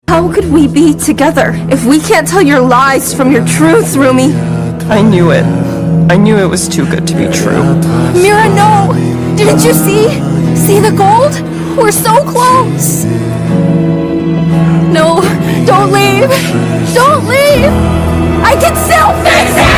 How could we be together if we can't tell your lies from your truths, Rumi? I knew it. I knew it was too good to be true. Mira, no! Didn't you see? See the gold? We're so close! No, don't leave! Don't leave! I can still fix it!